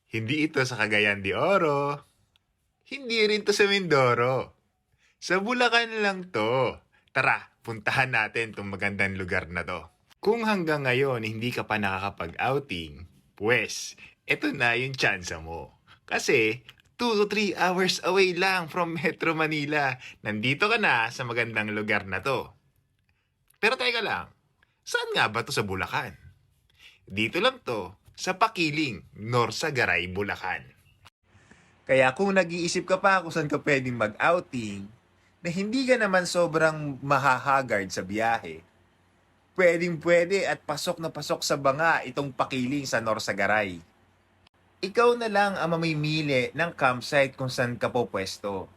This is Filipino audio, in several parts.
Hindi ito sa Cagayan de Oro. Hindi rin to sa Mindoro. Sa Bulacan lang to. Tara, puntahan natin tong magandang lugar na to. Kung hanggang ngayon hindi ka pa nakakapag-outing, pues, eto na yung chance mo. Kasi, 2 to 3 hours away lang from Metro Manila. Nandito ka na sa magandang lugar na to. Pero teka lang, saan nga ba to sa Bulacan? Dito lang to, sa Pakiling, Norsagaray, Bulacan. Kaya kung nag-iisip ka pa kung saan ka pwedeng mag-outing, na hindi ka naman sobrang mahahagard sa biyahe, pwedeng pwede at pasok na pasok sa banga itong Pakiling sa Norsagaray. Ikaw na lang ang mamimili ng campsite kung saan ka po pwesto.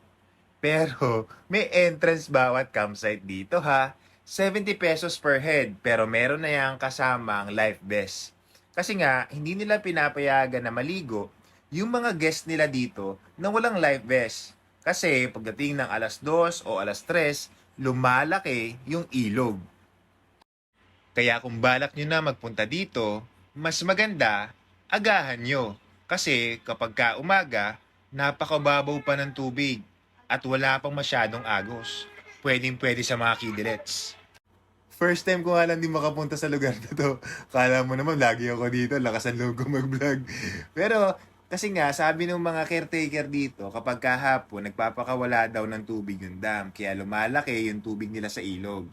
Pero may entrance bawat campsite dito ha. 70 pesos per head pero meron na yang kasamang life vest. Kasi nga, hindi nila pinapayagan na maligo yung mga guest nila dito na walang life vest. Kasi pagdating ng alas 2 o alas 3, lumalaki yung ilog. Kaya kung balak nyo na magpunta dito, mas maganda, agahan nyo. Kasi kapag ka umaga, napakababaw pa ng tubig at wala pang masyadong agos. Pwedeng pwede sa mga kidilets. First time ko nga lang din makapunta sa lugar na to. Kala mo naman lagi ako dito, lakas ang loob ko mag-vlog. Pero kasi nga, sabi ng mga caretaker dito, kapag kahapon, nagpapakawala daw ng tubig yung dam. Kaya lumalaki yung tubig nila sa ilog.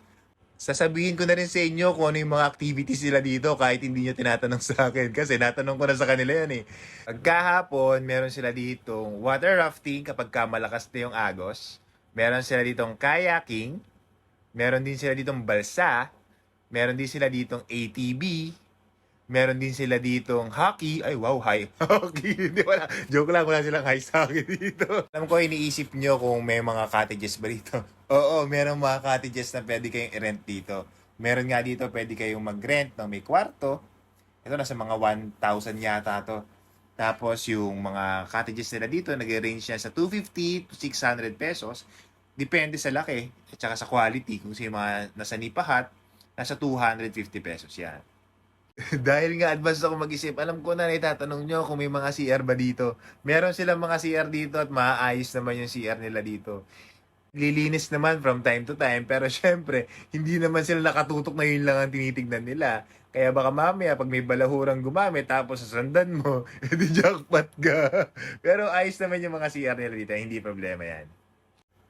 Sasabihin ko na rin sa inyo kung ano yung mga activities nila dito kahit hindi nyo tinatanong sa akin. Kasi natanong ko na sa kanila yan eh. Pagkahapon, meron sila ditong water rafting kapag malakas na yung agos. Meron sila ditong kayaking. Meron din sila ditong balsa. Meron din sila ditong ATV. Meron din sila ditong hockey. Ay, wow, high hockey. Hindi, wala. Joke lang, wala silang ice hockey dito. Alam ko, iniisip nyo kung may mga cottages ba dito. Oo, meron mga cottages na pwede kayong i-rent dito. Meron nga dito, pwede kayong mag-rent ng may kwarto. Ito, nasa mga 1,000 yata to. Tapos, yung mga cottages nila dito, nag-range yan sa 250 to 600 pesos. Depende sa laki at saka sa quality. Kung sino mga nasa Nipahat, nasa 250 pesos yan. Dahil nga advance ako mag-isip, alam ko na itatanong nyo kung may mga CR ba dito. Meron silang mga CR dito at maayos naman yung CR nila dito. Lilinis naman from time to time, pero syempre, hindi naman sila nakatutok na yun lang ang tinitignan nila. Kaya baka mamaya, pag may balahurang gumamit, tapos sasandan mo, edi jackpot ka. Pero ayos naman yung mga CR nila dito, hindi problema yan.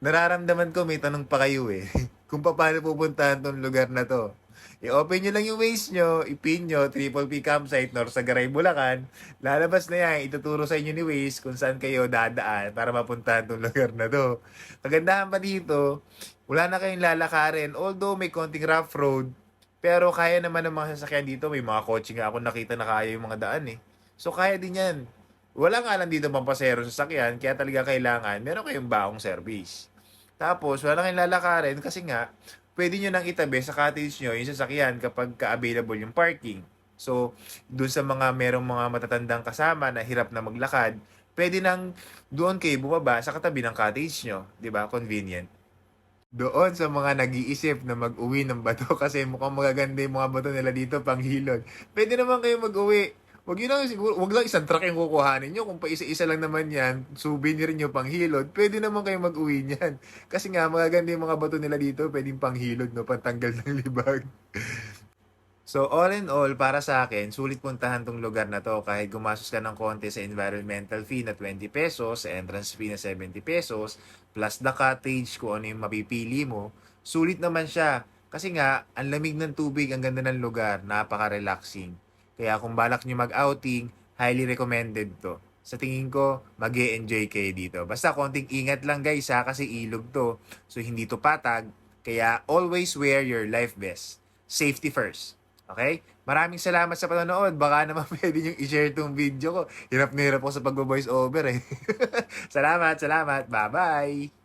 Nararamdaman ko may tanong pa kayo eh. Kung paano pupuntahan tong lugar na to. I-open nyo lang yung Waze nyo, ipin nyo, Triple P Campsite, Norsagaray, Bulacan. Lalabas na yan, ituturo sa inyo ni Waze kung saan kayo dadaan para mapuntahan tong lugar na to. Kagandahan pa dito, wala na kayong lalakarin. Although may konting rough road, pero kaya naman ng mga sasakyan dito. May mga kotse nga ako nakita na kaya yung mga daan eh. So kaya din yan. Wala nga lang dito pampasero sa sasakyan, kaya talaga kailangan meron kayong baong service. Tapos, wala kayong lalakarin kasi nga, pwede nyo nang itabi sa cottage nyo yung sasakyan kapag ka-available yung parking. So, dun sa mga merong mga matatandang kasama na hirap na maglakad, pwede nang doon kayo bumaba sa katabi ng cottage nyo. 'Di ba? Convenient. Doon sa mga nag-iisip na mag-uwi ng bato kasi mukhang magaganda yung mga bato nila dito pang hilod. Pwede naman kayo mag-uwi. Wag yun lang siguro, wag lang isang truck yung kukuhanin nyo. Kung pa isa-isa lang naman yan, souvenir nyo pang hilod, pwede naman kayo mag-uwi niyan. Kasi nga, magaganda yung mga bato nila dito, pwedeng pang hilod, no? Pantanggal ng libag. So, all in all, para sa akin, sulit puntahan tong lugar na to kahit gumastos ka ng konti sa environmental fee na 20 pesos, sa entrance fee na 70 pesos, plus the cottage kung ano yung mapipili mo, sulit naman siya. Kasi nga, ang lamig ng tubig, ang ganda ng lugar, napaka-relaxing. Kaya kung balak nyo mag-outing, highly recommended to. Sa tingin ko, mag enjoy kayo dito. Basta konting ingat lang guys ha, kasi ilog to. So, hindi to patag. Kaya always wear your life vest. Safety first. Okay? Maraming salamat sa panonood. Baka naman pwede nyo i-share itong video ko. Hirap na hirap ako sa pag-voice over eh. Salamat, salamat. Bye-bye!